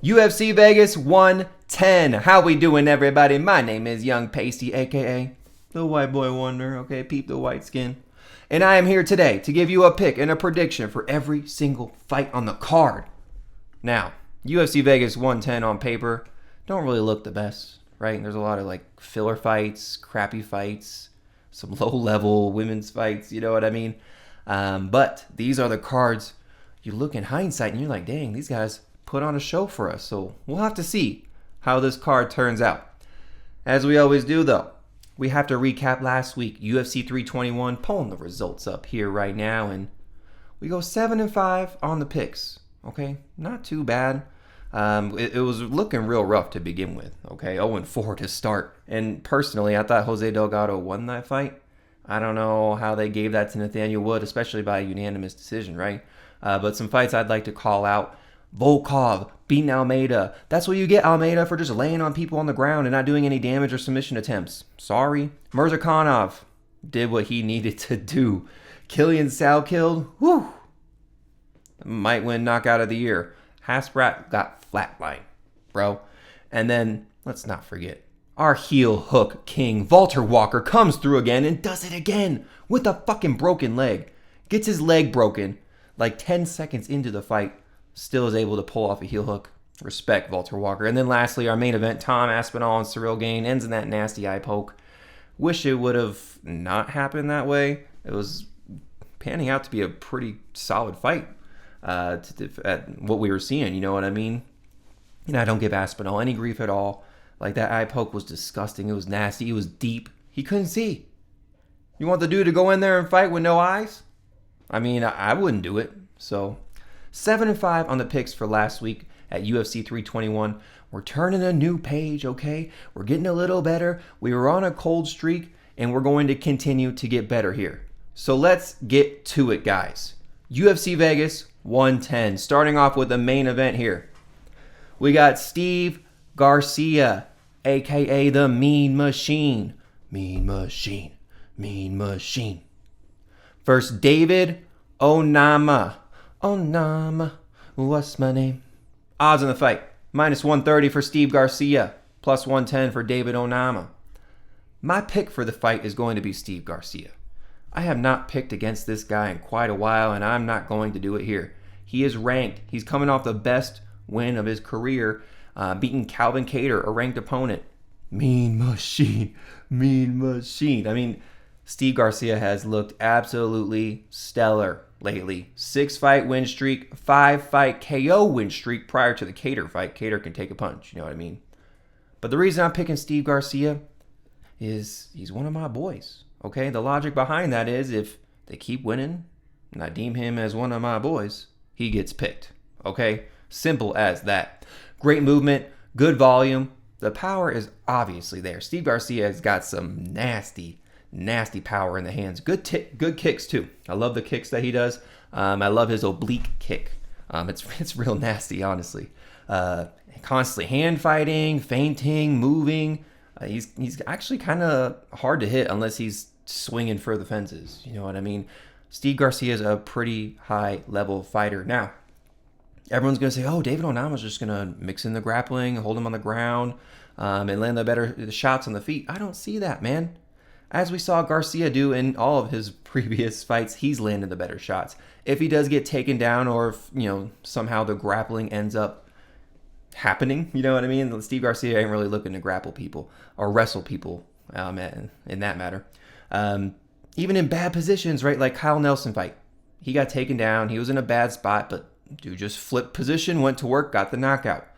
UFC Vegas 110. How we doing, everybody? My name is Young Pasty, aka the White Boy Wonder. Okay, peep the white skin. And I am here today to give you a pick and a prediction for every single fight on the card. Now, UFC Vegas 110 on paper don't really look the best, right? There's a lot of like filler fights, crappy fights, some low-level women's fights, you know what I mean? But these are the cards you look in hindsight and you're like, dang, these guys put on a show for us. So we'll have to see how this card turns out. As we always do, though, we have to recap last week, UFC 321, pulling the results up here right now, and we go 7-5 on the picks. Okay, not too bad. It was looking real rough to begin with. Okay, 0-4 to start. And personally, I thought Jose Delgado won that fight. I don't know how they gave that to Nathaniel Wood, especially by unanimous decision, right? But some fights I'd like to call out. Volkov beating Almeida. That's what you get, Almeida, for just laying on people on the ground and not doing any damage or submission attempts. Sorry. Mirzakhanov did what he needed to do. Killian Salkilled, whew, might win knockout of the year. Hasprat got flatlined, bro. And then, let's not forget, our heel hook king, Walter Walker, comes through again and does it again with a fucking broken leg. Gets his leg broken like 10 seconds into the fight. Still is able to pull off a heel hook. Respect, Walter Walker. And then lastly, our main event, Tom Aspinall and Cyril Gane, ends in that nasty eye poke. Wish it would have not happened that way. It was panning out to be a pretty solid fight at what we were seeing, you know what I mean? And I don't give Aspinall any grief at all. Like, that eye poke was disgusting. It was nasty. It was deep. He couldn't see. You want the dude to go in there and fight with no eyes? I mean, I wouldn't do it. So 7-5 on the picks for last week at UFC 321. We're turning a new page, okay? We're getting a little better. We were on a cold streak, and we're going to continue to get better here. So let's get to it, guys. UFC Vegas 110. Starting off with the main event here. We got Steve Garcia, a.k.a. the Mean Machine. Mean Machine. Mean Machine. First, David Onama. Onama, what's my name? Odds on the fight. -130 for Steve Garcia. +110 for David Onama. My pick for the fight is going to be Steve Garcia. I have not picked against this guy in quite a while, and I'm not going to do it here. He is ranked. He's coming off the best win of his career, beating Calvin Kattar, a ranked opponent. Mean Machine. Mean Machine. I mean, Steve Garcia has looked absolutely stellar lately. 6-fight win streak, 5-fight KO win streak prior to the Kattar fight. Kattar can take a punch, you know what I mean? But the reason I'm picking Steve Garcia is he's one of my boys, okay? The logic behind that is if they keep winning and I deem him as one of my boys, he gets picked, okay? Simple as that. Great movement, good volume. The power is obviously there. Steve Garcia has got some nasty power in the hands. Good kicks too. I love the kicks that he does. I love his oblique kick. It's real nasty, honestly. Constantly hand fighting, feinting, moving. He's actually kind of hard to hit unless he's swinging for the fences. You know what I mean? Steve Garcia is a pretty high level fighter. Now, everyone's gonna say, "Oh, David Onama's just gonna mix in the grappling, hold him on the ground, and land the shots on the feet." I don't see that, man. As we saw Garcia do in all of his previous fights, he's landed the better shots. If he does get taken down or if, somehow the grappling ends up happening, you know what I mean? Steve Garcia ain't really looking to grapple people or wrestle people in that matter. Even in bad positions, right? Like Kyle Nelson fight. He got taken down. He was in a bad spot, but dude just flipped position, went to work, got the knockout.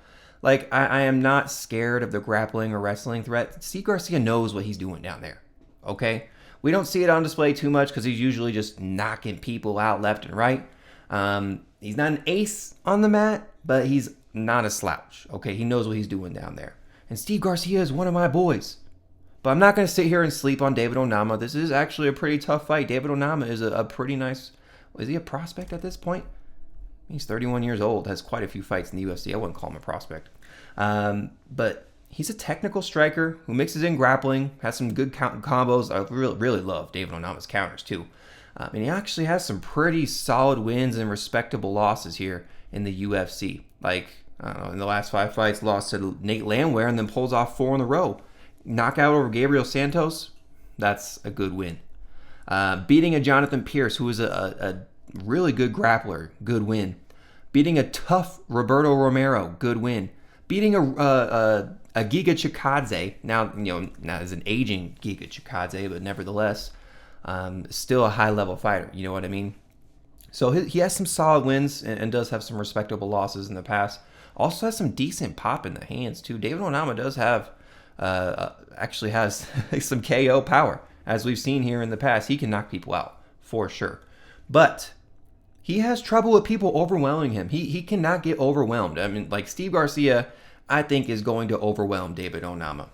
Like, I am not scared of the grappling or wrestling threat. Steve Garcia knows what he's doing down there. Okay, we don't see it on display too much because he's usually just knocking people out left and right. He's not an ace on the mat, but he's not a slouch. Okay, he knows what he's doing down there. And Steve Garcia is one of my boys. But I'm not going to sit here and sleep on David Onama. This is actually a pretty tough fight. David Onama is a pretty nice... Is he a prospect at this point? He's 31 years old, has quite a few fights in the UFC. I wouldn't call him a prospect. But he's a technical striker who mixes in grappling, has some good combos. I really love David Onama's counters too. And he actually has some pretty solid wins and respectable losses here in the UFC. Like, In the last 5 fights, lost to Nate Landwehr and then pulls off 4 in a row. Knockout over Gabriel Santos, that's a good win. Beating a Jonathan Pierce, who is a really good grappler, good win. Beating a tough Roberto Romero, good win. Beating a Giga Chikadze, now as an aging Giga Chikadze, but nevertheless, still a high-level fighter. You know what I mean? So he has some solid wins and does have some respectable losses in the past. Also has some decent pop in the hands too. David Onama does have, actually has some KO power. As we've seen here in the past, he can knock people out for sure. But he has trouble with people overwhelming him. He cannot get overwhelmed. I mean, like Steve Garcia, I think is going to overwhelm David Onama.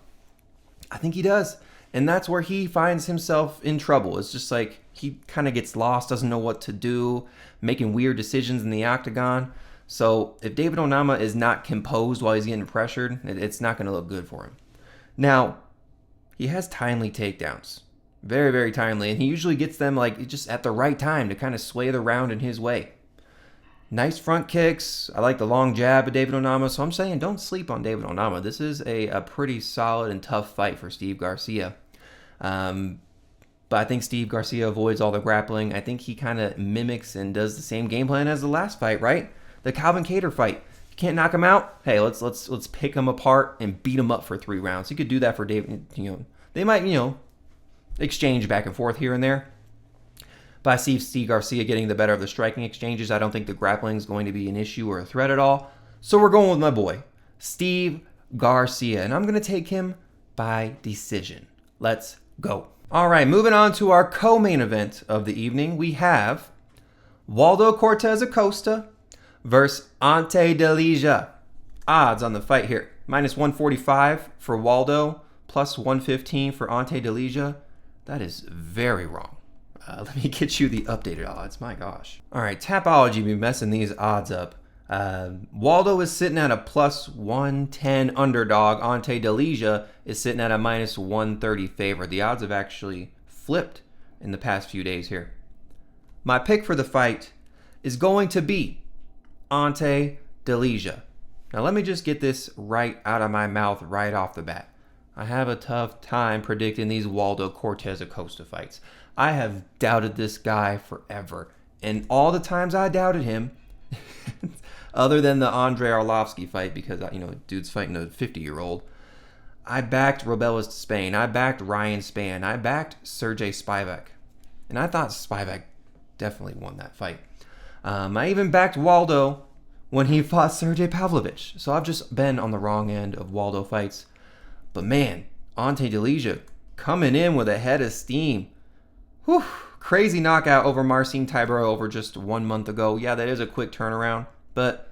I think he does. And that's where he finds himself in trouble. It's just like he kind of gets lost, doesn't know what to do, making weird decisions in the octagon. So if David Onama is not composed while he's getting pressured, it's not going to look good for him. Now, he has timely takedowns. Very, very timely. And he usually gets them like just at the right time to kind of sway the round in his way. Nice front kicks. I like the long jab of David Onama. So I'm saying don't sleep on David Onama. This is a pretty solid and tough fight for Steve Garcia. But I think Steve Garcia avoids all the grappling. I think he kind of mimics and does the same game plan as the last fight, right? The Calvin Kattar fight. You can't knock him out. Hey, let's pick him apart and beat him up for 3 rounds. You could do that for David. They might exchange back and forth here and there. But I see Steve Garcia getting the better of the striking exchanges. I don't think the grappling is going to be an issue or a threat at all. So we're going with my boy, Steve Garcia. And I'm going to take him by decision. Let's go. All right, moving on to our co-main event of the evening. We have Waldo Cortes-Acosta versus Ante Delija. Odds on the fight here. -145 for Waldo, +115 for Ante Delija. That is very wrong. Let me get you the updated odds. My gosh. All right, Tapology be messing these odds up. Waldo is sitting at a +110 underdog. Ante Delija is sitting at a -130 favorite. The odds have actually flipped in the past few days here. My pick for the fight is going to be Ante Delija. Now let me just get this right out of my mouth right off the bat. I have a tough time predicting these Waldo Cortes-Acosta fights. I have doubted this guy forever. And all the times I doubted him, other than the Andrei Arlovsky fight, because, dude's fighting a 50-year-old, I backed Robelas Spain. I backed Ryan Spann. I backed Sergey Spivak. And I thought Spivak definitely won that fight. I even backed Waldo when he fought Sergey Pavlovich. So I've just been on the wrong end of Waldo fights. But man, Ante Delija coming in with a head of steam. Whew, crazy knockout over Marcin Tybura over just 1 month ago. Yeah, that is a quick turnaround, but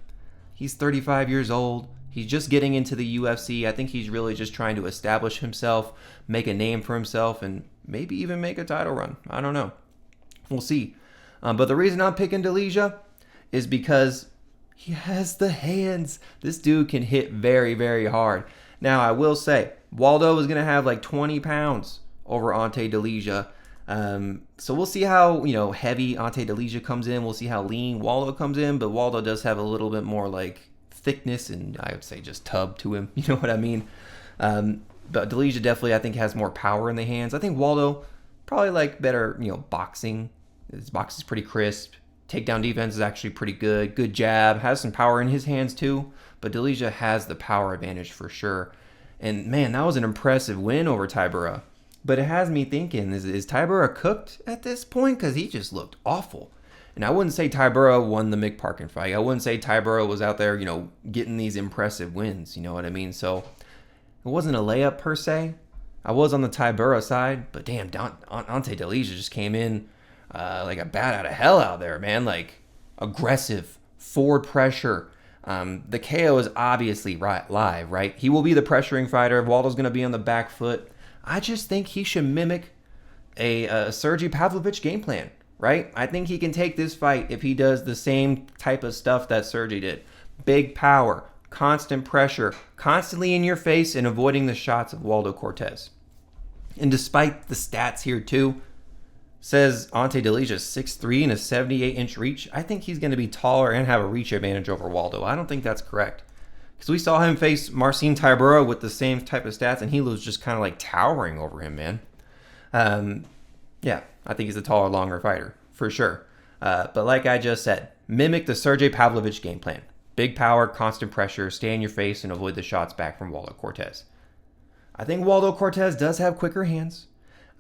he's 35 years old. He's just getting into the UFC. I think he's really just trying to establish himself, make a name for himself, and maybe even make a title run. I don't know. We'll see. But the reason I'm picking Delija is because he has the hands. This dude can hit very, very hard. Now, I will say, Waldo is going to have like 20 pounds over Ante Delija. So we'll see how, heavy Ante Delija comes in. We'll see how lean Waldo comes in. But Waldo does have a little bit more like thickness and I would say just tub to him. You know what I mean? But Delija definitely, I think, has more power in the hands. I think Waldo probably like better, boxing. His box is pretty crisp. Takedown defense is actually pretty good. Good jab. Has some power in his hands too. But Delija has the power advantage for sure. And man, that was an impressive win over Tybura. But it has me thinking, is Tybura cooked at this point? Because he just looked awful. And I wouldn't say Tybura won the Mick Parkin fight. I wouldn't say Tybura was out there, getting these impressive wins. You know what I mean? So it wasn't a layup per se. I was on the Tybura side. But damn, Ante Delija just came in like a bat out of hell out there, man. Like aggressive, forward pressure. The KO is obviously live, right? He will be the pressuring fighter. Waldo's going to be on the back foot. I just think he should mimic a Sergey Pavlovich game plan, right? I think he can take this fight if he does the same type of stuff that Sergey did. Big power, constant pressure, constantly in your face and avoiding the shots of Waldo Cortes. And despite the stats here too, says Ante Delija 6'3" and a 78-inch reach. I think he's going to be taller and have a reach advantage over Waldo. I don't think that's correct. Because we saw him face Marcin Tybura with the same type of stats, and he was just kind of like towering over him, man. Yeah, I think he's a taller, longer fighter, for sure. But like I just said, mimic the Sergey Pavlovich game plan. Big power, constant pressure, stay in your face, and avoid the shots back from Waldo Cortes. I think Waldo Cortes does have quicker hands.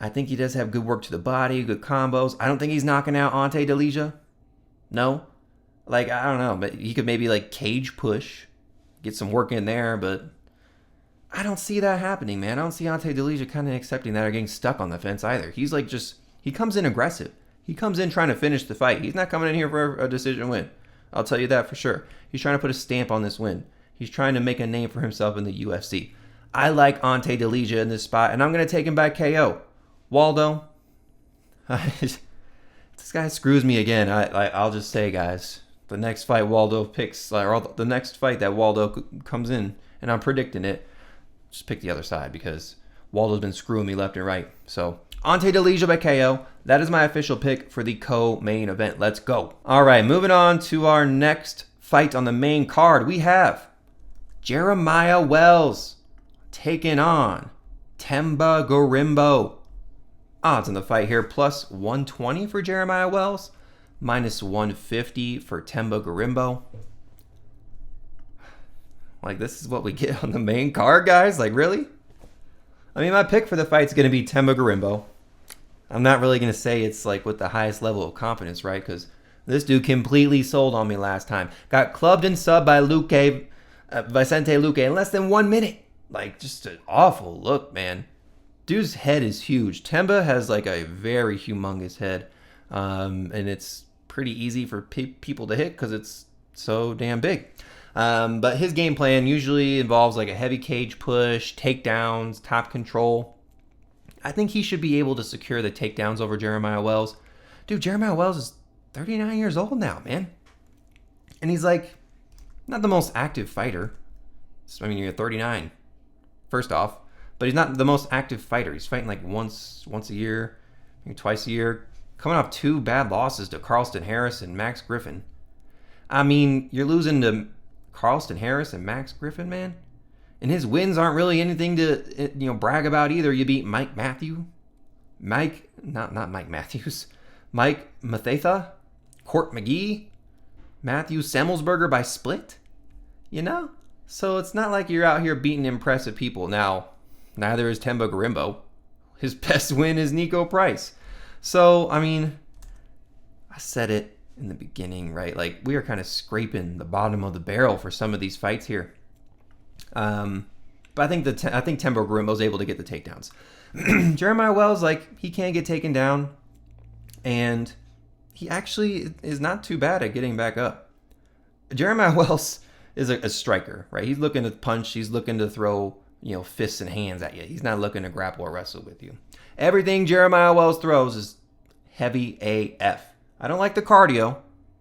I think he does have good work to the body, good combos. I don't think he's knocking out Ante Delija. No. Like, I don't know, but he could maybe like cage push, get some work in there, but I don't see that happening, man. I don't see Ante Delija kind of accepting that or getting stuck on the fence either. He's like he comes in aggressive. He comes in trying to finish the fight. He's not coming in here for a decision win. I'll tell you that for sure. He's trying to put a stamp on this win. He's trying to make a name for himself in the UFC. I like Ante Delija in this spot, and I'm going to take him by KO. Waldo, this guy screws me again. I'll just say, guys, the next fight Waldo picks, or the next fight that Waldo comes in, and I'm predicting it, just pick the other side because Waldo's been screwing me left and right. So, Ante Delija by KO. That is my official pick for the co-main event. Let's go. All right, moving on to our next fight on the main card. We have Jeremiah Wells taking on Themba Gorimbo. Odds on the fight here, plus 120 for Jeremiah Wells, minus 150 for Themba Gorimbo. Like, this is what we get on the main card, guys? Like, really? I mean, my pick for the fight is going to be Themba Gorimbo. I'm not really going to say it's, like, with the highest level of confidence, right? Because this dude completely sold on me last time. Got clubbed and subbed by Vicente Luque in less than 1 minute. Like, just an awful look, man. Dude's head is huge. Themba has like a very humongous head, and it's pretty easy for people to hit because it's so damn big. But his game plan usually involves like a heavy cage push, takedowns, top control. I think he should be able to secure the takedowns over Jeremiah Wells. Dude, Jeremiah Wells is 39 years old now, man. And he's like not the most active fighter. I mean, you're 39, first off. But he's not the most active fighter. He's fighting like once a year, maybe twice a year. Coming off 2 bad losses to Carlston Harris and Max Griffin. I mean, you're losing to Carlston Harris and Max Griffin, man. And his wins aren't really anything to brag about either. You beat Mike Mathetha, Mike Mathetha, Court McGee, Matthew Semmelsberger by split. So it's not like you're out here beating impressive people. Now, neither is Themba Gorimbo. His best win is Nico Price. So, I mean, I said it in the beginning, right? Like, we are kind of scraping the bottom of the barrel for some of these fights here. But I think Themba Gorimbo's able to get the takedowns. Jeremiah Wells, like, he can get taken down, and he actually is not too bad at getting back up. Jeremiah Wells is a striker, right? He's looking to punch. He's looking to throw fists and hands at you. He's not looking to grapple or wrestle with you. Everything Jeremiah Wells throws is heavy AF. I don't like the cardio.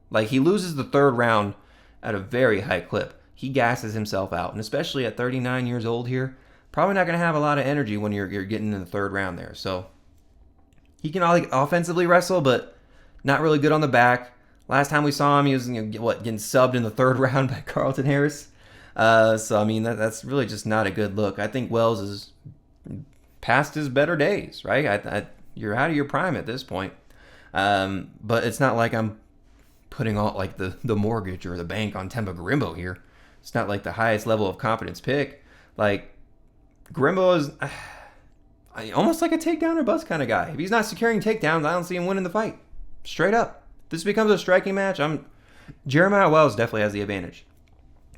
Like, he loses the 3rd round at a very high clip. He gasses himself out, and especially at 39 years old here, probably not going to have a lot of energy when you're getting in the 3rd round there. So he can offensively wrestle, but not really good on the back. Last time we saw him, he was getting subbed in the 3rd round by Carlton Harris. So, I mean, that's really just not a good look. I think Wells is past his better days, right? You're out of your prime at this point. But it's not like I'm putting all like the mortgage or the bank on Themba Gorimbo here. It's not like the highest level of confidence pick. Like, Gorimbo is almost like a takedown or bust kind of guy. If he's not securing takedowns, I don't see him winning the fight. Straight up. If this becomes a striking match, Jeremiah Wells definitely has the advantage.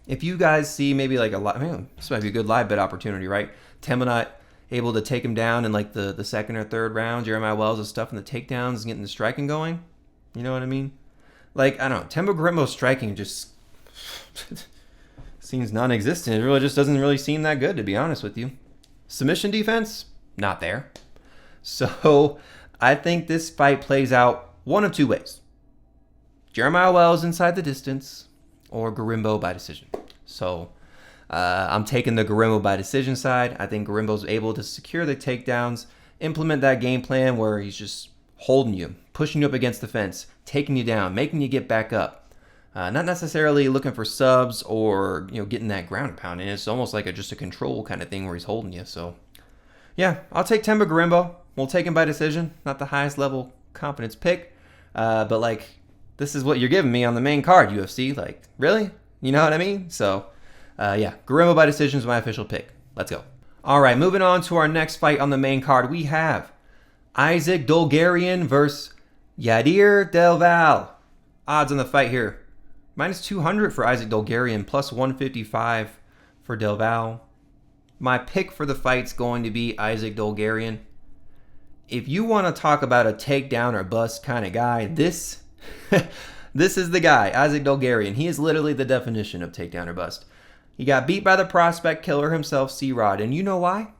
If you guys see maybe like this might be a good live bet opportunity, right? Themba not able to take him down in like the 2nd or 3rd round. Jeremiah Wells is stuffing the takedowns and getting the striking going. You know what I mean? Like, I don't know. Themba Gorimbo's striking just seems non-existent. It really just doesn't really seem that good, to be honest with you. Submission defense, not there. So I think this fight plays out one of 2 ways. Jeremiah Wells inside the distance, or Gorimbo by decision. So I'm taking the Gorimbo by decision side. I think Gorimbo's able to secure the takedowns, implement that game plan where he's just holding you, pushing you up against the fence, taking you down, making you get back up. Not necessarily looking for subs or getting that ground and pound in. It's almost like just a control kind of thing where he's holding you. So yeah, I'll take Themba Gorimbo. We'll take him by decision. Not the highest level confidence pick, but like this is what you're giving me on the main card, UFC. Like really, you know what I mean? So yeah, Gorimbo by decision is my official pick. Let's go. All right, moving on to our next fight on the main card. We have Isaac Dulgarian versus Yadier Del Valle. Odds on the fight here. Minus 200 for Isaac Dulgarian, plus 155 for Del Valle. My pick for the fight's going to be Isaac Dulgarian. If you want to talk about a takedown or bust kind of guy, this is the guy, Isaac Dulgarian. He is literally the definition of takedown or bust. He got beat by the prospect killer himself, C-Rod. And you know why?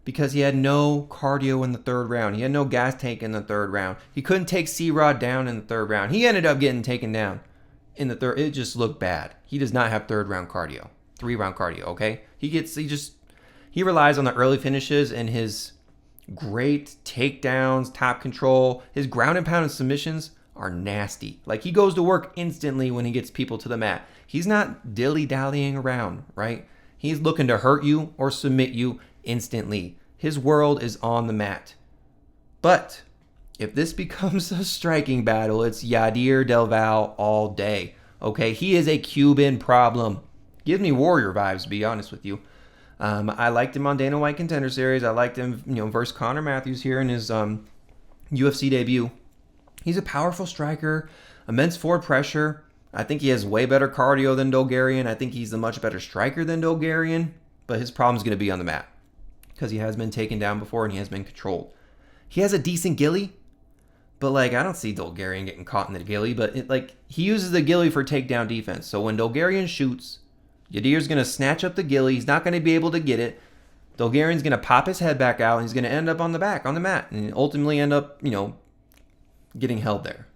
Because he had no cardio in the third round. He had no gas tank in the third round. He couldn't take C-Rod down in the third round. He ended up getting taken down in the third. It just looked bad. He does not have third round cardio. 3-round cardio, okay? He relies on the early finishes and his great takedowns, top control. His ground and pound and submissions are nasty. Like he goes to work instantly when he gets people to the mat. He's not dilly-dallying around, right? He's looking to hurt you or submit you instantly. His world is on the mat. But if this becomes a striking battle, it's Yadier Del Valle all day. Okay, he is a Cuban problem. Gives me Warrior vibes, to be honest with you. I liked him on Dana White Contender Series. I liked him, versus Connor Matthews here in his UFC debut. He's a powerful striker, immense forward pressure. I think he has way better cardio than Dulgarian. I think he's a much better striker than Dulgarian. But his problem is going to be on the mat because he has been taken down before and he has been controlled. He has a decent ghillie, but I don't see Dulgarian getting caught in the ghillie. But he uses the ghillie for takedown defense. So when Dulgarian shoots, Yadier's going to snatch up the ghillie. He's not going to be able to get it. Dulgarian's going to pop his head back out and he's going to end up on the mat, and ultimately end up, getting held there.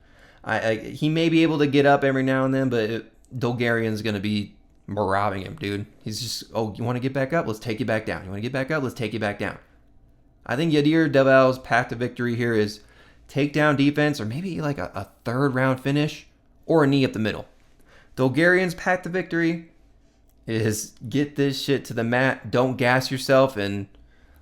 He may be able to get up every now and then, but Dulgarian's going to be robbing him, dude. He's just, you want to get back up? Let's take you back down. You want to get back up? Let's take you back down. I think Yadier Del Valle's path to victory here is takedown defense or maybe like a third round finish or a knee up the middle. Dulgarian's path to victory is get this shit to the mat. Don't gas yourself and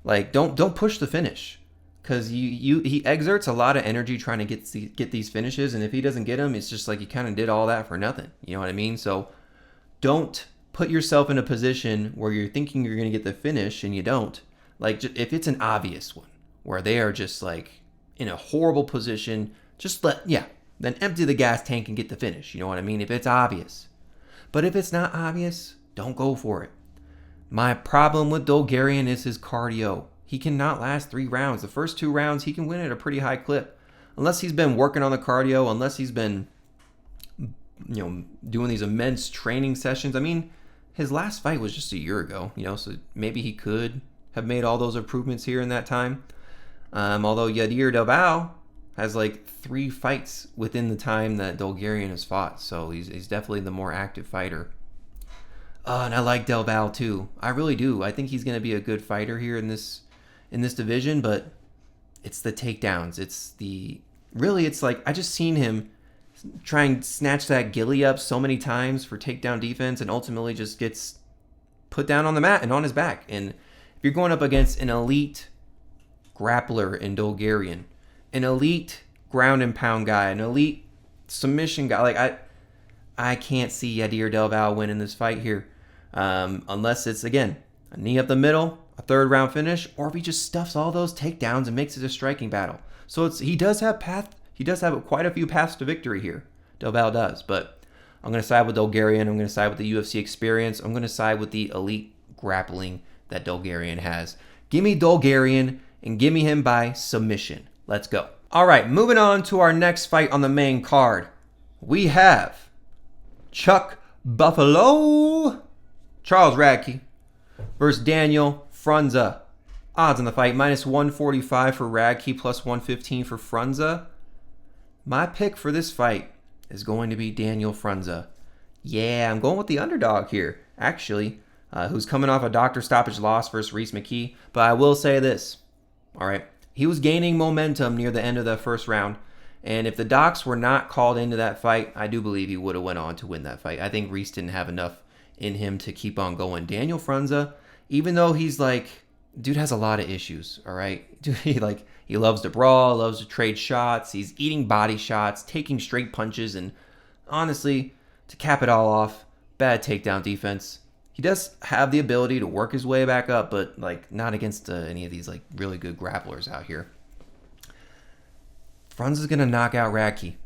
don't push the finish. Because he exerts a lot of energy trying to get these finishes, and if he doesn't get them, it's just like you kind of did all that for nothing. You know what I mean? So don't put yourself in a position where you're thinking you're going to get the finish and you don't. Like if it's an obvious one where they are just in a horrible position, then empty the gas tank and get the finish. You know what I mean? If it's obvious. But if it's not obvious, don't go for it. My problem with Dulgarian is his cardio. He cannot last 3 rounds. The first 2 rounds, he can win at a pretty high clip. Unless he's been working on the cardio, unless he's been, doing these immense training sessions. I mean, his last fight was just a year ago, so maybe he could have made all those improvements here in that time. Although Yadier Del Valle has 3 fights within the time that Dulgarian has fought. So he's definitely the more active fighter. And I like Del Valle too. I really do. I think he's going to be a good fighter here in this division, but it's the takedowns. I just seen him try and snatch that ghillie up so many times for takedown defense and ultimately just gets put down on the mat and on his back. And if you're going up against an elite grappler in Dulgarian, an elite ground and pound guy, an elite submission guy, I can't see Yadier Del Valle winning this fight here. Unless it's, again, a knee up the middle, a third round finish, or if he just stuffs all those takedowns and makes it a striking battle. So he does have quite a few paths to victory here. Del Valle does, but I'm going to side with Dulgarian. I'm going to side with the UFC experience. I'm going to side with the elite grappling that Dulgarian has. Give me Dulgarian and give me him by submission. Let's go. All right, moving on to our next fight on the main card. We have Chuck Buffalo Charles Radtke versus Daniel Frunza. Odds on the fight, minus 145 for Radtke, plus 115 for Frunza. My pick for this fight is going to be Daniel Frunza. Yeah, I'm going with the underdog here, actually, who's coming off a doctor stoppage loss versus Reese McKee. But I will say this, all right? He was gaining momentum near the end of the first round, And if the docs were not called into that fight, I do believe he would have went on to win that fight. I think Ruiz didn't have enough in him to keep on going. Daniel Frunza, even though he's like, dude has a lot of issues, all right? Dude, he loves to brawl, loves to trade shots. He's eating body shots, taking straight punches, and honestly, to cap it all off, bad takedown defense. He does have the ability to work his way back up, but like not against any of these like really good grapplers out here. Frunza's going to knock out Radtke.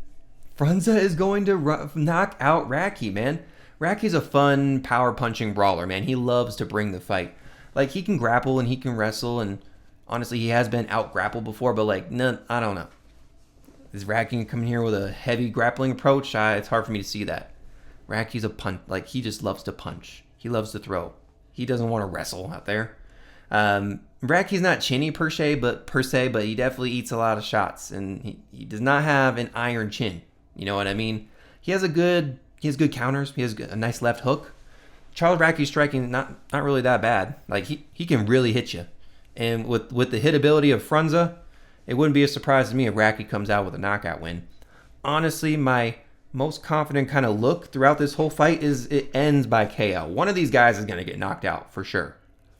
Frunza is going to knock out Radtke, man. Radtke's a fun, power-punching brawler, man. He loves to bring the fight. Like, he can grapple and he can wrestle, and honestly, he has been out-grappled before, but, like, no, I don't know. Is Radtke coming here with a heavy grappling approach? It's hard for me to see that. Radtke's a punch. Like, he just loves to punch. He loves to throw. He doesn't want to wrestle out there. Radtke's not chinny per se, but he definitely eats a lot of shots, and he does not have an iron chin. You know what I mean? He has good counters. He has a nice left hook. Charles Radtke's striking not really that bad. Like he can really hit you, and with the hit ability of Frunza, it wouldn't be a surprise to me if Radtke comes out with a knockout win. Honestly, my most confident kind of look throughout this whole fight is it ends by KO. One of these guys is going to get knocked out for sure.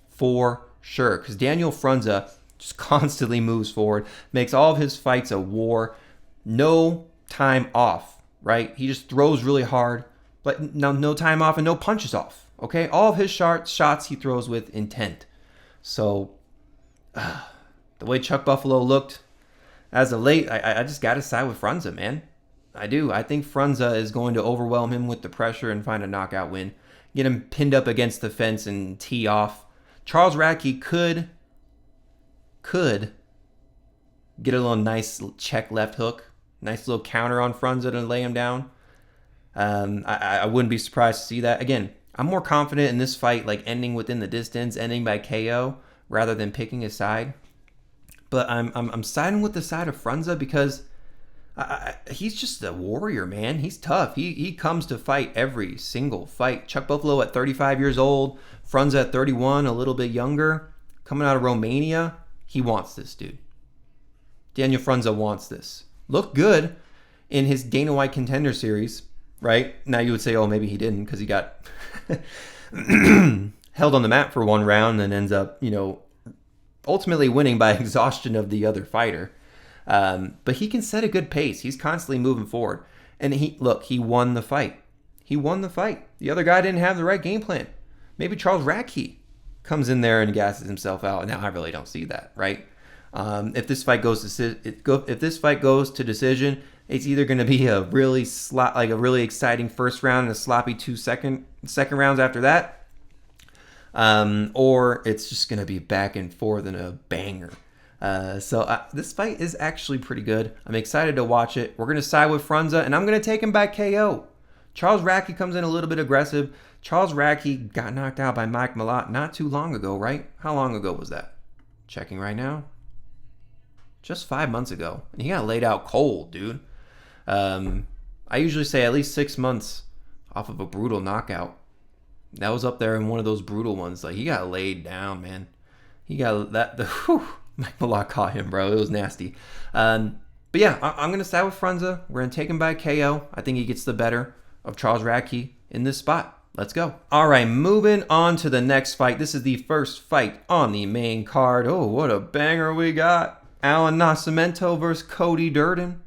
For sure. Because Daniel Frunza just constantly moves forward, makes all of his fights a war. No time off, right? He just throws really hard, but no time off and no punches off, okay? All of his shots he throws with intent. So, the way Chuck Buffalo looked as of late, I just got to side with Frunza, man. I do. I think Frunza is going to overwhelm him with the pressure and find a knockout win. Get him pinned up against the fence and tee off. Charles Radtke could get a little nice check left hook. Nice little counter on Frunza to lay him down. I wouldn't be surprised to see that. Again, I'm more confident in this fight like ending within the distance, ending by KO, rather than picking a side. But I'm siding with the side of Frunza because he's just a warrior, man. He's tough. He comes to fight every single fight. Chuck Buffalo at 35 years old, Frunza at 31, a little bit younger, coming out of Romania. He wants this, dude. Daniel Frunza wants this. Looked good in his Dana White Contender Series, right? Now you would say, oh, maybe he didn't because he got held on the mat for one round and ends up, ultimately winning by exhaustion of the other fighter. But he can set a good pace. He's constantly moving forward. And he won the fight. He won the fight. The other guy didn't have the right game plan. Maybe Charles Radtke comes in there and gasses himself out. Now I really don't see that, right? If this fight goes to decision, it's either going to be a really exciting first round and a sloppy second rounds after that, or it's just going to be back and forth and a banger. So this fight is actually pretty good. I'm excited to watch it. We're going to side with Frunza, and I'm going to take him by KO. Charles Radtke comes in a little bit aggressive. Charles Radtke got knocked out by Mike Malott not too long ago, right? How long ago was that? Checking right now. Just 5 months ago. And he got laid out cold, dude. I usually say at least 6 months off of a brutal knockout. That was up there in one of those brutal ones. Like, he got laid down, man. He got Mike Malott caught him, bro. It was nasty. But yeah, I'm going to side with Frunza. We're going to take him by KO. I think he gets the better of Charles Radtke in this spot. Let's go. All right, moving on to the next fight. This is the first fight on the main card. Oh, what a banger we got. Allan Nascimento versus Cody Durden.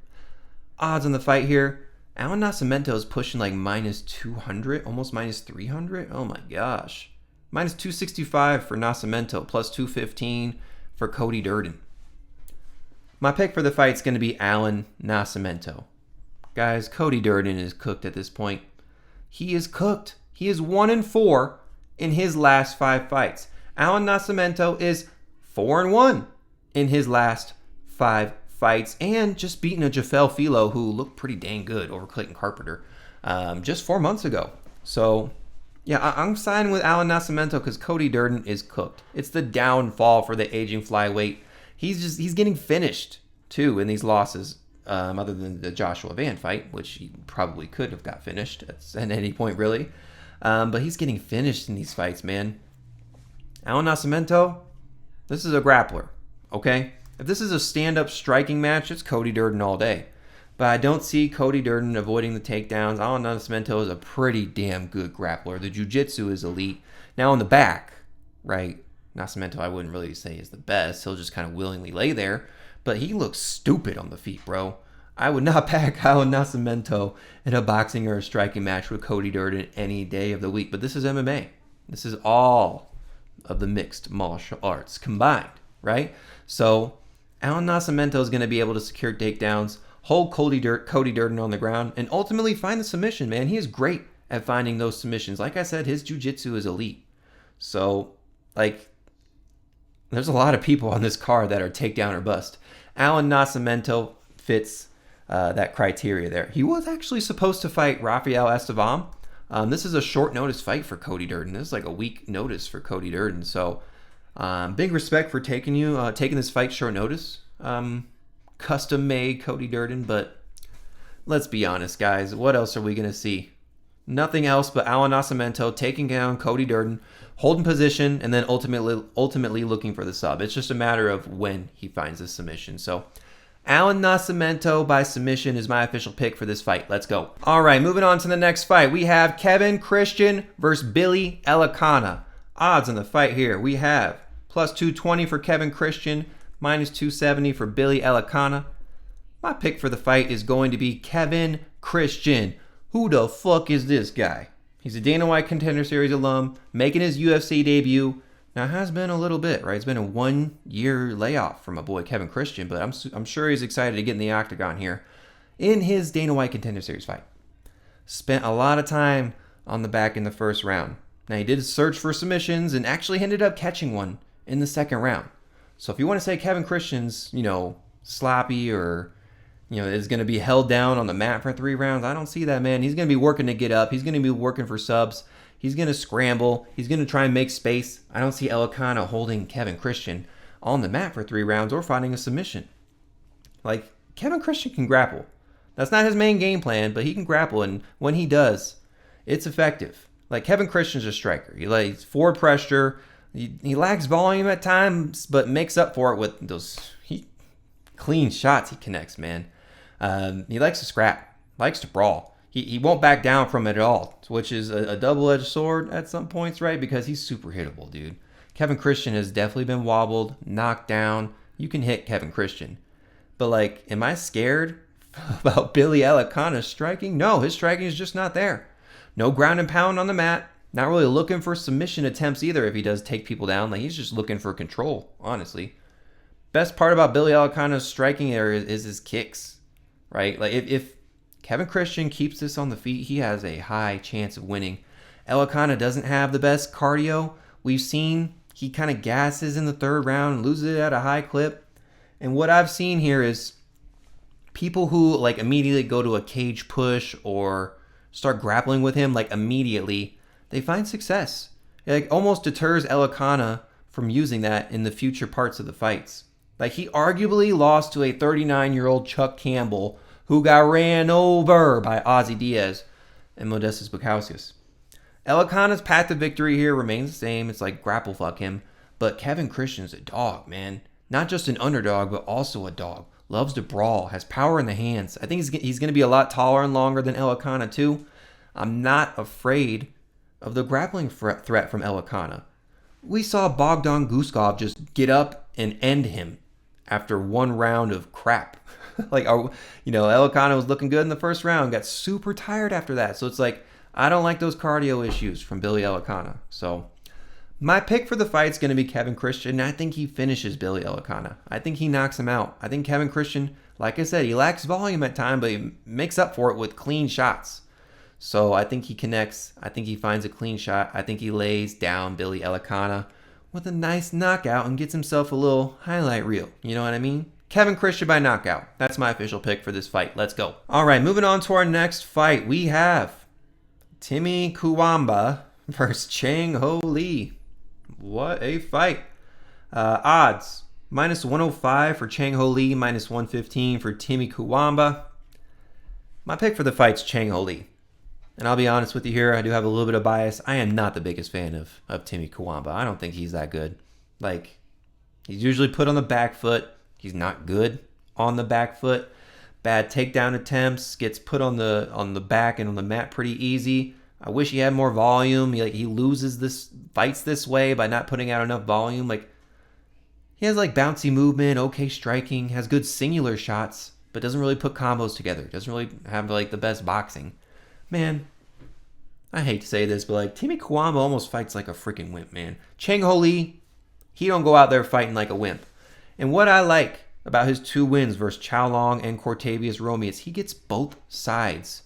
Odds on the fight here. Allan Nascimento is pushing like minus 200, almost minus 300. Oh my gosh. Minus 265 for Nascimento, plus 215 for Cody Durden. My pick for the fight is going to be Allan Nascimento. Guys, Cody Durden is cooked at this point. He is cooked. He is 1-4 in his last 5 fights. Allan Nascimento is 4-1 in his last 5 fights, and just beating a Jafel Filo who looked pretty dang good over Clayton Carpenter just 4 months ago. So yeah, I'm siding with Allan Nascimento because Cody Durden is cooked. It's the downfall for the aging flyweight. He's getting finished too in these losses, other than the Joshua Van fight, which he probably could have got finished at any point really. But he's getting finished in these fights, man. Allan Nascimento, this is a grappler, okay? If this is a stand-up striking match, it's Cody Durden all day. But I don't see Cody Durden avoiding the takedowns. Allan Nascimento is a pretty damn good grappler. The jiu-jitsu is elite. Now on the back, right, Nascimento I wouldn't really say is the best. He'll just kind of willingly lay there. But he looks stupid on the feet, bro. I would not pack Allan Nascimento in a boxing or a striking match with Cody Durden any day of the week. But this is MMA. This is all of the mixed martial arts combined, right? So Allan Nascimento is going to be able to secure takedowns, hold Cody Durden on the ground, and ultimately find the submission, man. He is great at finding those submissions. Like I said, his jiu-jitsu is elite. So, like, there's a lot of people on this card that are takedown or bust. Allan Nascimento fits that criteria there. He was actually supposed to fight Rafael Estevam. This is a short notice fight for Cody Durden. This is like a week notice for Cody Durden. So, big respect for taking this fight short notice. Custom made Cody Durden, but let's be honest, guys. What else are we going to see? Nothing else but Allan Nascimento taking down Cody Durden, holding position, and then ultimately looking for the sub. It's just a matter of when he finds the submission. So Allan Nascimento by submission is my official pick for this fight. Let's go. All right, moving on to the next fight. We have Kevin Christian versus Billy Elekana. Odds on the fight here. We have plus 220 for Kevin Christian, minus 270 for Billy Elekana. My pick for the fight is going to be Kevin Christian. Who the fuck is this guy? He's a Dana White Contender Series alum, making his UFC debut. Now, it has been a little bit, right? It's been a 1-year layoff for my boy Kevin Christian, but I'm sure he's excited to get in the octagon here in his Dana White Contender Series fight. Spent a lot of time on the back in the first round. Now, he did search for submissions and actually ended up catching one in the second round. So if you want to say Kevin Christian's, sloppy or, is going to be held down on the mat for 3 rounds, I don't see that, man. He's going to be working to get up. He's going to be working for subs. He's going to scramble. He's going to try and make space. I don't see Elekana holding Kevin Christian on the mat for 3 rounds or finding a submission. Like, Kevin Christian can grapple. That's not his main game plan, but he can grapple, and when he does, it's effective. Like, Kevin Christian's a striker. He lays forward pressure. He lacks volume at times, but makes up for it with those clean shots he connects, man. He likes to scrap, likes to brawl. He won't back down from it at all, which is a double-edged sword at some points, right? Because he's super hittable, dude. Kevin Christian has definitely been wobbled, knocked down. You can hit Kevin Christian. But, like, am I scared about Billy Elekana's striking? No, his striking is just not there. No ground and pound on the mat. Not really looking for submission attempts either if he does take people down. Like, he's just looking for control, honestly. Best part about Billy Elekana's striking area is his kicks, right? Like, if Kevin Christian keeps this on the feet, he has a high chance of winning. Elekana doesn't have the best cardio. We've seen he kind of gasses in the 3rd round and loses it at a high clip. And what I've seen here is people who, like, immediately go to a cage push or start grappling with him, like, immediately, they find success. It, like, almost deters Elekana from using that in the future parts of the fights. Like, he arguably lost to a 39-year-old Chuck Campbell who got ran over by Ozzy Diaz and Modestas Bukauskas. Elekana's path to victory here remains the same. It's like grapple fuck him. But Kevin Christian's a dog, man. Not just an underdog, but also a dog. Loves to brawl, has power in the hands. I think he's going to be a lot taller and longer than Elekana, too. I'm not afraid of the grappling threat from Elekana. We saw Bogdan Guskov just get up and end him after 1 round of crap. Like, Elekana was looking good in the first round, got super tired after that. So it's like, I don't like those cardio issues from Billy Elekana. So my pick for the fight is going to be Kevin Christian. I think he finishes Billy Elekana. I think he knocks him out. I think Kevin Christian, like I said, he lacks volume at times, but he makes up for it with clean shots. So I think he connects. I think he finds a clean shot. I think he lays down Billy Elekana with a nice knockout and gets himself a little highlight reel. You know what I mean? Kevin Christian by knockout. That's my official pick for this fight. Let's go. All right, moving on to our next fight. We have Timmy Cuamba versus Chang Ho Lee. What a fight. Odds. Minus 105 for Chang Ho Lee. Minus 115 for Timmy Cuamba. My pick for the fight's Chang Ho Lee. And I'll be honest with you here. I do have a little bit of bias. I am not the biggest fan of Timmy Cuamba. I don't think he's that good. Like, he's usually put on the back foot. He's not good on the back foot. bad takedown attempts, gets put on the back and on the mat pretty easy. I wish he had more volume. He loses this fights this way by not putting out enough volume. Like, he has like bouncy movement, okay striking, has good singular shots, but doesn't really put combos together. Doesn't really have like the best boxing. Man, I hate to say this, but like Timmy Cuamba almost fights like a freaking wimp, man. Chang Ho Lee, he don't go out there fighting like a wimp. And what I like about his 2 wins versus Chao Long and Cortavius Romy is he gets both sides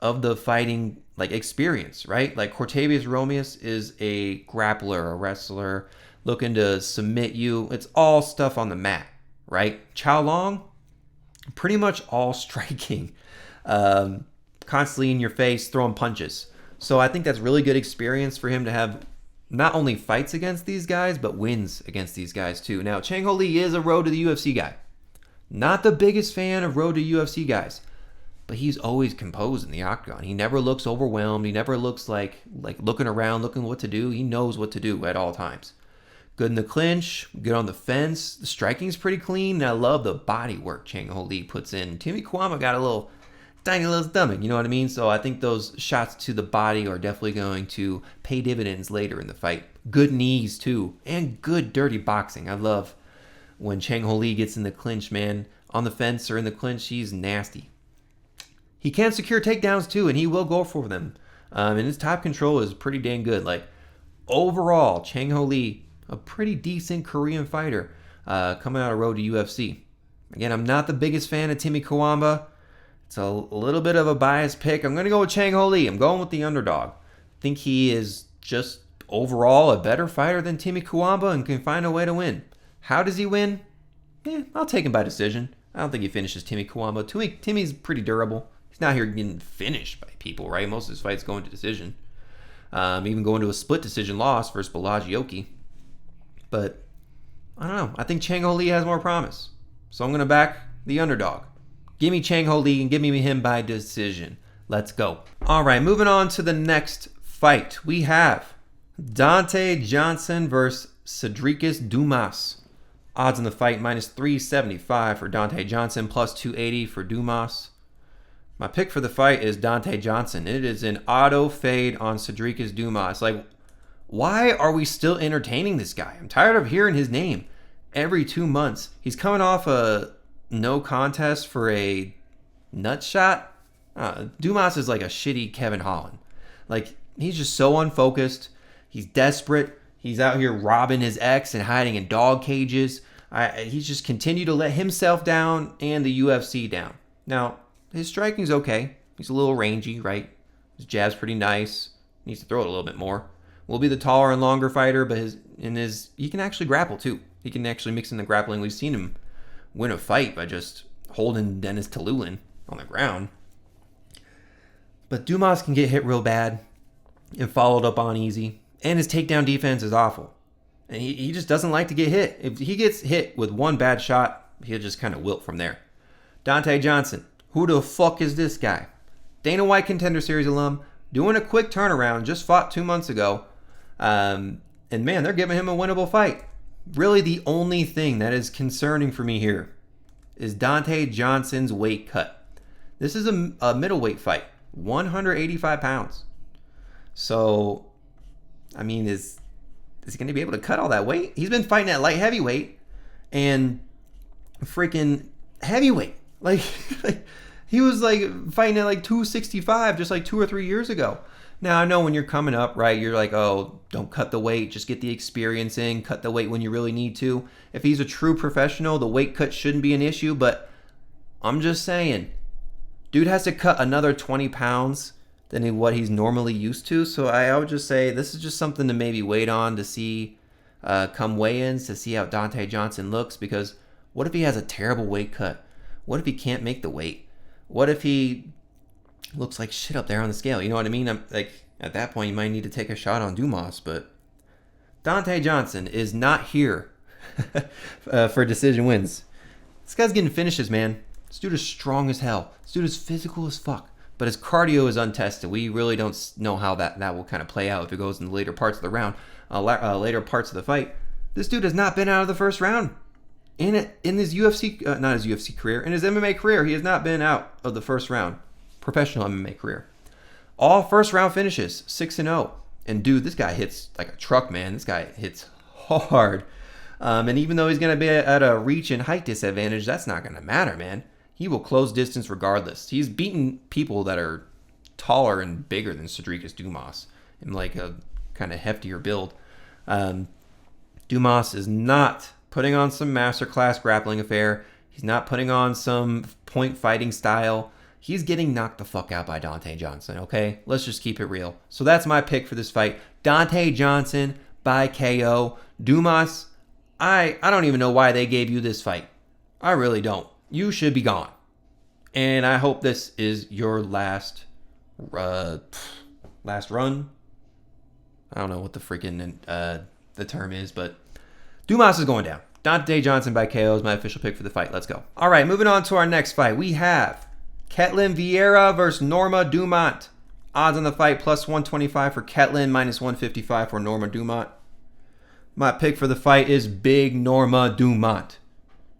of the fighting like experience, right? Like Cortavius Romeus is a grappler, a wrestler, looking to submit you. It's all stuff on the mat, right? Chao Long, pretty much all striking, constantly in your face, throwing punches. So I think that's really good experience for him to have not only fights against these guys, but wins against these guys too. Now, Chang Ho Lee is a road to the UFC guy. Not the biggest fan of road to UFC guys, but he's always composed in the octagon. He never looks overwhelmed. He never looks like looking around, looking what to do. He knows what to do at all times. Good in the clinch, good on the fence. The striking's pretty clean, and I love the body work Chang Ho Lee puts in. Timmy Cuamba got a tiny little stomach, you know what I mean? So I think those shots to the body are definitely going to pay dividends later in the fight. Good knees, too, and good dirty boxing. I love when Chang Ho Lee gets in the clinch, man. On the fence or in the clinch, he's nasty. He can secure takedowns, too, and he will go for them. And his top control is pretty dang good. Like, overall, Chang Ho Lee, a pretty decent Korean fighter coming out of road to UFC. Again, I'm not the biggest fan of Timmy Cuamba. It's a little bit of a biased pick. I'm going to go with Chang Ho Lee. I'm going with the underdog. I think he is just overall a better fighter than Timmy Cuamba and can find a way to win. How does he win? I'll take him by decision. I don't think he finishes Timmy Cuamba. Timmy's pretty durable. He's not here getting finished by people, right? Most of his fights go into decision. Even going to a split decision loss versus Balaji. But I don't know. I think Chang Ho Lee has more promise. So I'm going to back the underdog. Give me Chang Ho Lee and give me him by decision. Let's go. All right, moving on to the next fight. We have Donte Johnson versus Sedriques Dumas. Odds in the fight minus 375 for Donte Johnson, plus 280 for Dumas. My pick for the fight is Donte Johnson. It is an auto fade on Sedriques Dumas. Like, why are we still entertaining this guy? I'm tired of hearing his name every 2 months. He's coming off a no contest for a nut shot. Dumas is like a shitty Kevin Holland. Like, he's just so unfocused. He's desperate. He's out here robbing his ex and hiding in dog cages. He's just continued to let himself down and the UFC down. Now, his striking's okay. He's a little rangy, right? His jab's pretty nice. Needs to throw it a little bit more. Will be the taller and longer fighter, but he can actually grapple too. He can actually mix in the grappling. We've seen him win a fight by just holding Dennis Talulin on the ground. But Dumas can get hit real bad and followed up on easy. And his takedown defense is awful. And he just doesn't like to get hit. If he gets hit with one bad shot, he'll just kind of wilt from there. Donte Johnson. Who the fuck is this guy? Dana White Contender Series alum. Doing a quick turnaround. Just fought 2 months ago. And man, they're giving him a winnable fight. Really, the only thing that is concerning for me here is Donte Johnson's weight cut. This is a middleweight fight, 185 pounds. So, I mean, is he going to be able to cut all that weight? He's been fighting at light heavyweight and freaking heavyweight. Like he was like fighting at like 265 just like 2 or 3 years ago. Now, I know when you're coming up, right, you're like, oh, don't cut the weight. Just get the experience in. Cut the weight when you really need to. If he's a true professional, the weight cut shouldn't be an issue. But I'm just saying, dude has to cut another 20 pounds than what he's normally used to. So I would just say this is just something to maybe wait on to see come weigh-ins, to see how Donte Johnson looks. Because what if he has a terrible weight cut? What if he can't make the weight? What if he looks like shit up there on the scale? You know what I mean? I'm like, at that point, you might need to take a shot on Dumas. But Donte Johnson is not here for decision wins. This guy's getting finishes, man. This dude is strong as hell. This dude is physical as fuck. But his cardio is untested. We really don't know how that will kind of play out if it goes in the later parts of the round, later parts of the fight. This dude has not been out of the first round In his UFC, not his UFC career, in his MMA career, he has not been out of the first round. Professional MMA career. All first round finishes, 6-0. And dude, this guy hits like a truck, man. This guy hits hard. And even though he's going to be at a reach and height disadvantage, that's not going to matter, man. He will close distance regardless. He's beaten people that are taller and bigger than Sedriques Dumas in like a kind of heftier build. Dumas is not putting on some masterclass grappling affair. He's not putting on some point fighting style. He's getting knocked the fuck out by Donte Johnson, okay? Let's just keep it real. So that's my pick for this fight. Donte Johnson by KO. Dumas, I don't even know why they gave you this fight. I really don't. You should be gone. And I hope this is your last run. I don't know what the freaking the term is, but Dumas is going down. Donte Johnson by KO is my official pick for the fight. Let's go. All right, moving on to our next fight. We have Ketlen Vieira versus Norma Dumont. Odds on the fight plus 125 for Ketlen, minus 155 for Norma Dumont. My pick for the fight is big Norma Dumont.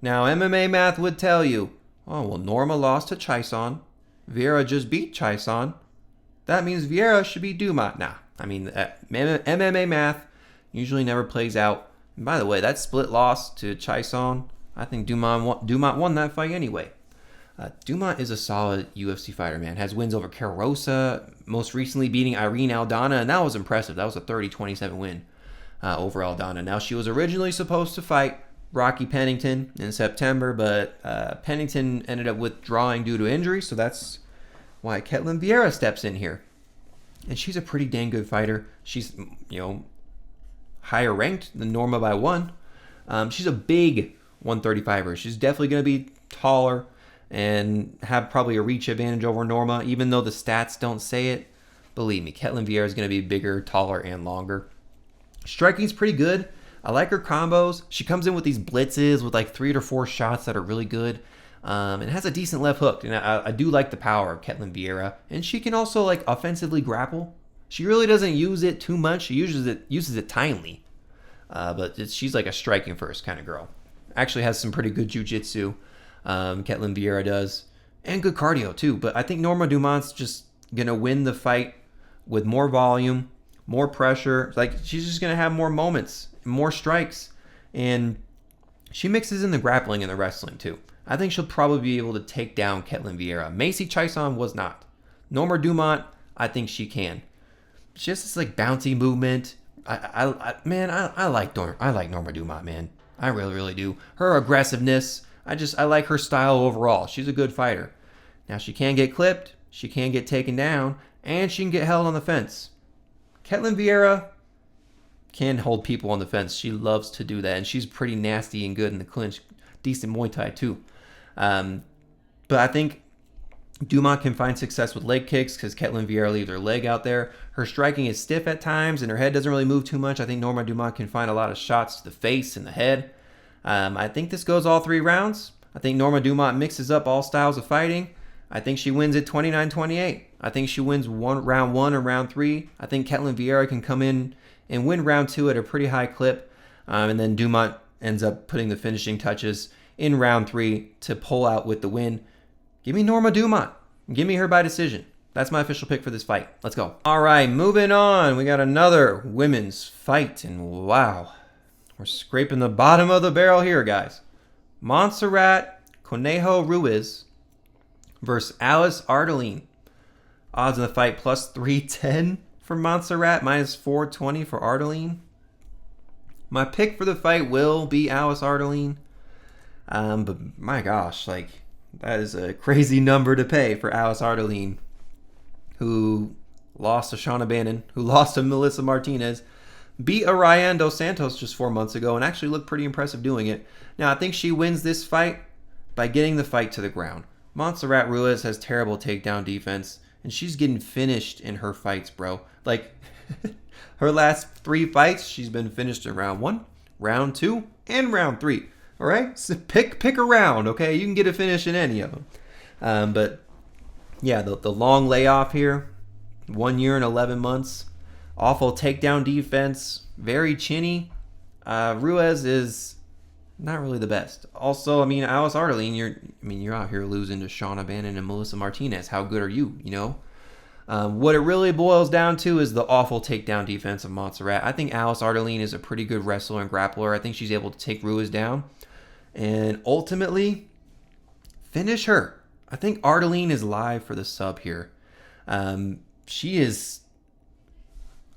Now, MMA math would tell you, oh, well, Norma lost to Chison. Vieira just beat Chison. That means Vieira should be Dumont. Nah, I mean, MMA math usually never plays out. And by the way, that split loss to Chison, I think Dumont won that fight anyway. Dumont is a solid UFC fighter, man. Has wins over Carosa, most recently beating Irene Aldana, and that was impressive. That was a 30-27 win over Aldana. Now, she was originally supposed to fight Rocky Pennington in September, but Pennington ended up withdrawing due to injury, so that's why Ketlen Vieira steps in here. And she's a pretty dang good fighter. She's, higher ranked than Norma by one. She's a big 135er. She's definitely going to be taller and have probably a reach advantage over Norma, even though the stats don't say it. Believe me, Ketlen Vieira is going to be bigger, taller, and longer. Striking's pretty good. I like her combos. She comes in with these blitzes with like 3 or 4 shots that are really good. And has a decent left hook. And I do like the power of Ketlen Vieira. And she can also like offensively grapple. She really doesn't use it too much. She uses it timely. But she's like a striking first kind of girl. Actually has some pretty good jiu-jitsu. Ketlen Vieira does. And good cardio too. But I think Norma Dumont's just going to win the fight with more volume, more pressure. Like she's just going to have more moments, more strikes. And she mixes in the grappling and the wrestling too. I think she'll probably be able to take down Ketlen Vieira. Macy Chison was not. Norma Dumont, I think she can. She has this like bouncy movement. I like Norma Dumont, man. I really, really do. Her aggressiveness, I like her style overall. She's a good fighter. Now she can get clipped, she can get taken down, and she can get held on the fence. Ketlen Vieira can hold people on the fence. She loves to do that, and she's pretty nasty and good in the clinch. Decent Muay Thai too. But I think Dumont can find success with leg kicks because Ketlen Vieira leaves her leg out there. Her striking is stiff at times and her head doesn't really move too much. I think Norma Dumont can find a lot of shots to the face and the head. I think this goes all 3 rounds. I think Norma Dumont mixes up all styles of fighting. I think she wins it 29-28. I think she wins round 1 or round 3. I think Ketlen Vieira can come in and win round 2 at a pretty high clip. And then Dumont ends up putting the finishing touches in round 3 to pull out with the win. Give me Norma Dumont. Give me her by decision. That's my official pick for this fight. Let's go. All right, moving on. We got another women's fight, and wow, we're scraping the bottom of the barrel here, guys. Montserrat Conejo Ruiz versus Alice Ardelean. Odds on the fight plus 310 for Montserrat, minus 420 for Ardelean. My pick for the fight will be Alice Ardelean. But my gosh, like, that is a crazy number to pay for Alice Ardelean, who lost to Shauna Bannon, who lost to Melissa Martinez, beat Ryan Dos Santos just 4 months ago, and actually looked pretty impressive doing it. Now, I think she wins this fight by getting the fight to the ground. Montserrat Ruiz has terrible takedown defense, and she's getting finished in her fights, bro. Like, her last 3 fights, she's been finished in round 1, round 2, and round 3. All right, so pick a round, okay? You can get a finish in any of them. But yeah, the long layoff here, 1 year and 11 months, awful takedown defense, very chinny. Ruiz is not really the best. Also, I mean, Alice Ardelean, you're out here losing to Shauna Bannon and Melissa Martinez. How good are you? You know, what it really boils down to is the awful takedown defense of Montserrat. I think Alice Ardelean is a pretty good wrestler and grappler. I think she's able to take Ruiz down and ultimately finish her. I think Ardelean is live for the sub here. She is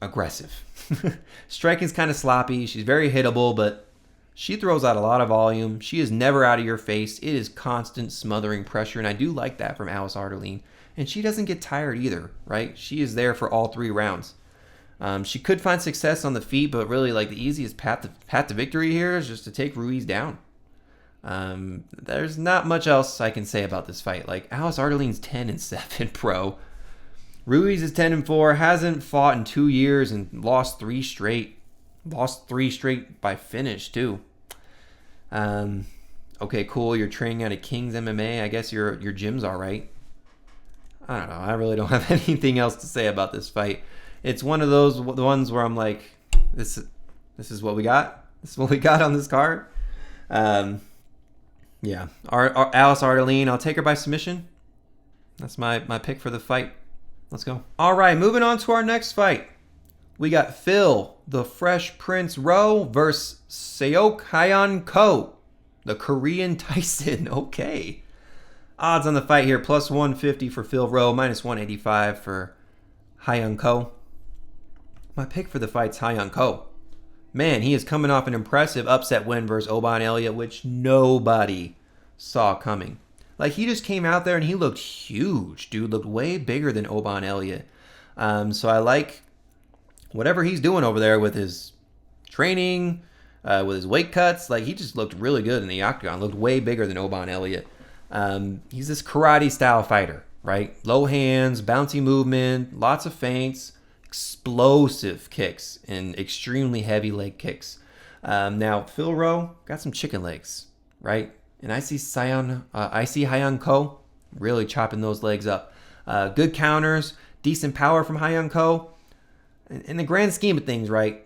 aggressive. Striking's kind of sloppy. She's very hittable, but she throws out a lot of volume. She is never out of your face. It is constant smothering pressure, and I do like that from Alice Ardelean. And she doesn't get tired either, right? She is there for all 3 rounds. She could find success on the feet, but really, like, the easiest path to victory here is just to take Ruiz down. There's not much else I can say about this fight. Like, Alice Ardelean's 10-7 pro. Ruiz is 10-4, hasn't fought in 2 years and lost 3 straight. Lost 3 straight by finish too. Okay, cool. You're training out of King's MMA. I guess your gym's all right. I don't know. I really don't have anything else to say about this fight. It's one of those ones where I'm like, this is what we got. This is what we got on this card. Yeah, our Alice Ardelean. I'll take her by submission. That's my pick for the fight. Let's go. All right, moving on to our next fight. We got Phil, the Fresh Prince Rowe versus Seok Hyan Ko, the Korean Tyson. Okay. Odds on the fight here, plus 150 for Phil Rowe, minus 185 for Hyan Ko. My pick for the fight's Hyan Ko. Man, he is coming off an impressive upset win versus Oban Elliott, which nobody saw coming. Like, he just came out there and he looked huge, dude. Looked way bigger than Oban Elliott. So I like whatever he's doing over there with his training, with his weight cuts. Like, he just looked really good in the octagon. Looked way bigger than Oban Elliott. He's this karate-style fighter, right? Low hands, bouncy movement, lots of feints, explosive kicks, and extremely heavy leg kicks. Now, Phil Rowe got some chicken legs, right? And I see Hyan Ko really chopping those legs up. Good counters, decent power from Hyan Ko. In the grand scheme of things, right,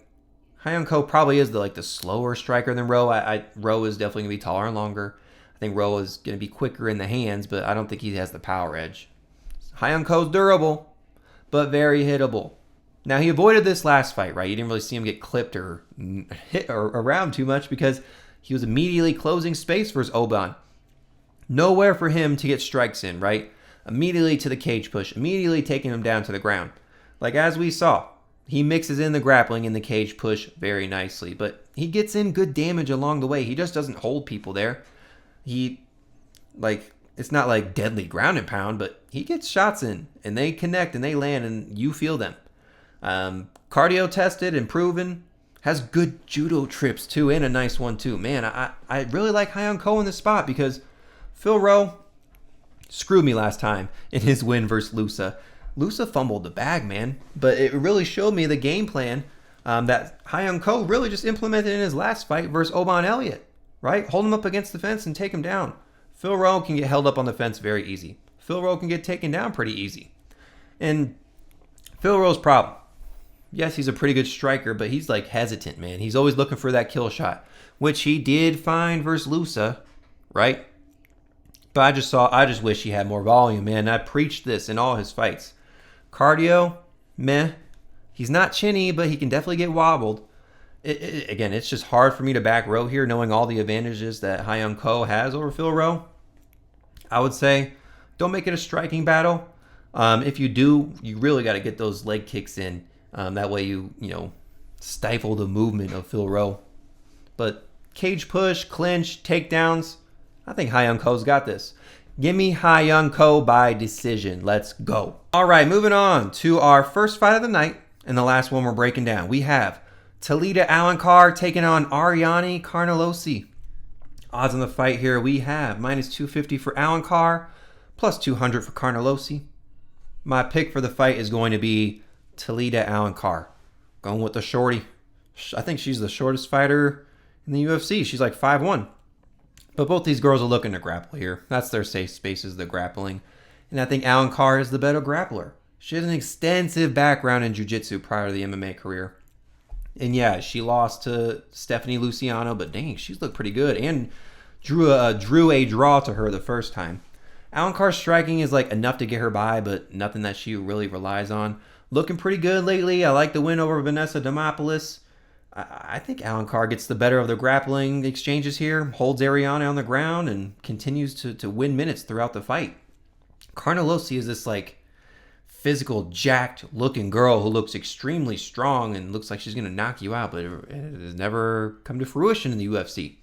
Hyan Ko probably is the slower striker than Rowe. Rowe is definitely going to be taller and longer. I think Rowe is going to be quicker in the hands, but I don't think he has the power edge. Hyan Ko's durable, but very hittable. Now, he avoided this last fight, right? You didn't really see him get clipped or hit or around too much because he was immediately closing space for his Oban. Nowhere for him to get strikes in, right? Immediately to the cage push, immediately taking him down to the ground. Like, as we saw, he mixes in the grappling and the cage push very nicely, but he gets in good damage along the way. He just doesn't hold people there. It's not like deadly ground and pound, but he gets shots in, and they connect, and they land, and you feel them. Cardio tested and proven. Has good judo trips, too, and a nice one, too. Man, I really like Hyan Ko in this spot because Phil Rowe screwed me last time in his win versus Lusa. Lusa fumbled the bag, man, but it really showed me the game plan that Hyan Ko really just implemented in his last fight versus Oban Elliott, right? Hold him up against the fence and take him down. Phil Rowe can get held up on the fence very easy. Phil Rowe can get taken down pretty easy. And Phil Rowe's problem, yes, he's a pretty good striker, but he's hesitant, man. He's always looking for that kill shot, which he did find versus Lusa, right? But I just wish he had more volume, man. I preached this in all his fights. Cardio, meh. He's not chinny, but he can definitely get wobbled. Again, it's just hard for me to back Rowe here, knowing all the advantages that Hyan Ko has over Phil Rowe. I would say don't make it a striking battle. If you do, you really got to get those leg kicks in. That way you stifle the movement of Phil Rowe. But cage push, clinch, takedowns, I think Hyan Ko's got this. Give me Hyan Ko by decision. Let's go. All right, moving on to our first fight of the night and the last one we're breaking down. We have Talita Alencar taking on Ariane Carnelosi. Odds on the fight here, we have minus 250 for Alencar, plus 200 for Carnelosi. My pick for the fight is going to be Talita Alencar. Going with the shorty. I think she's the shortest fighter in the UFC. She's like 5'1". But both these girls are looking to grapple here. That's their safe spaces, the grappling. And I think Alencar is the better grappler. She has an extensive background in jiu-jitsu prior to the MMA career. And yeah, she lost to Stephanie Luciano, but dang, she's looked pretty good and drew a draw to her the first time. Allan Carr's striking is like enough to get her by, but nothing that she really relies on. Looking pretty good lately. I like the win over Vanessa Demopoulos. I think Allan Carr gets the better of the grappling exchanges here, holds Ariane on the ground, and continues to win minutes throughout the fight. Carnelossi is this like physical, jacked-looking girl who looks extremely strong and looks like she's going to knock you out, but it has never come to fruition in the UFC.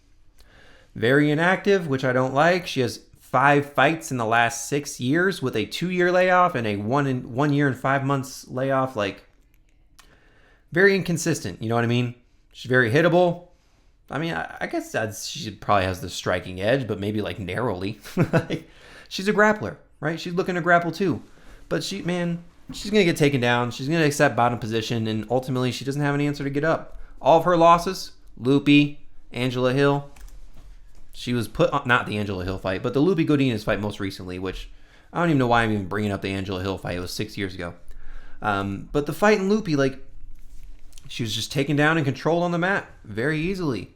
Very inactive, which I don't like. She has 5 fights in the last 6 years with a 2-year layoff and a 1 year and 5 months layoff. Like, very inconsistent, you know what I mean? She's very hittable. I mean, I guess she probably has the striking edge, but maybe like narrowly. She's a grappler, right? She's looking to grapple too. But she's going to get taken down. She's going to accept bottom position, and ultimately she doesn't have an answer to get up. All of her losses, Loopy, Angela Hill. She was put on, not the Angela Hill fight, but the Loopy Godinez fight most recently, which I don't even know why I'm even bringing up the Angela Hill fight. It was 6 years ago. But the fight in Loopy, like, she was just taken down and controlled on the mat very easily.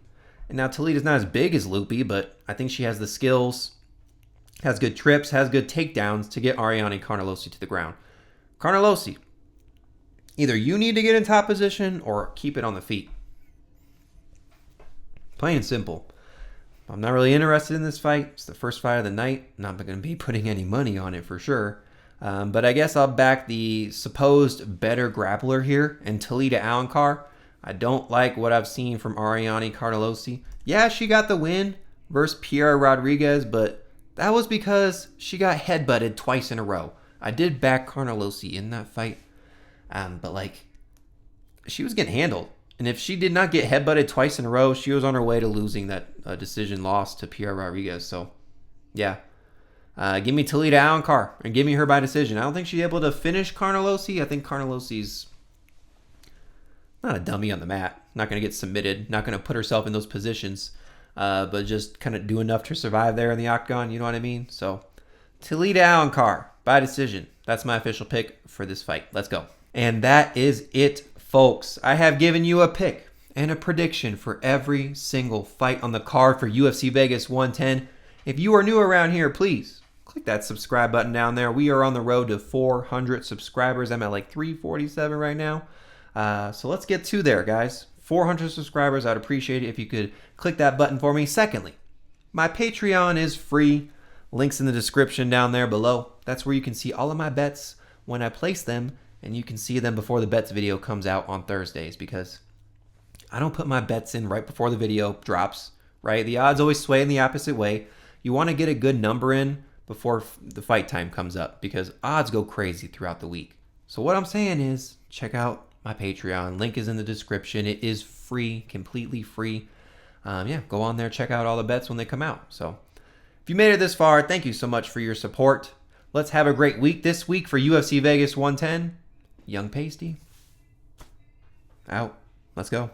And now Toledo's not as big as Loopy, but I think she has the skills, has good trips, has good takedowns to get Ariane Carnelossi to the ground. Carnelossi, either you need to get in top position or keep it on the feet. Plain and simple. I'm not really interested in this fight. It's the first fight of the night. I'm not going to be putting any money on it for sure. But I guess I'll back the supposed better grappler here in Toledo Allan Carr. I don't like what I've seen from Ariane Carnelossi. Yeah, she got the win versus Piera Rodriguez, but that was because she got headbutted twice in a row. I did back Carnelossi in that fight, but like, she was getting handled. And if she did not get headbutted twice in a row, she was on her way to losing that decision loss to Piera Rodriguez. So, yeah. Give me Toledo Allan Carr and give me her by decision. I don't think she's able to finish Carnelossi. I think Carnelossi's not a dummy on the mat. Not going to get submitted. Not going to put herself in those positions. But just kind of do enough to survive there in the octagon. You know what I mean? So, Toledo Allan Carr by decision. That's my official pick for this fight. Let's go. And that is it, folks. I have given you a pick and a prediction for every single fight on the card for UFC Vegas 110. If you are new around here, please click that subscribe button down there. We are on the road to 400 subscribers. I'm at like 347 right now. So let's get to there, guys. 400 subscribers. I'd appreciate it if you could click that button for me. Secondly, my Patreon is free. Links in the description down there below. That's where you can see all of my bets when I place them, and you can see them before the bets video comes out on Thursdays, because I don't put my bets in right before the video drops, right? The odds always sway in the opposite way. You want to get a good number in before the fight time comes up, because odds go crazy throughout the week. So what I'm saying is, check out my Patreon. Link is in the description. It is free, completely free. Yeah, go on there, check out all the bets when they come out. So if you made it this far, thank you so much for your support. Let's have a great week this week for UFC Vegas 110. Young Pasty. Out. Let's go.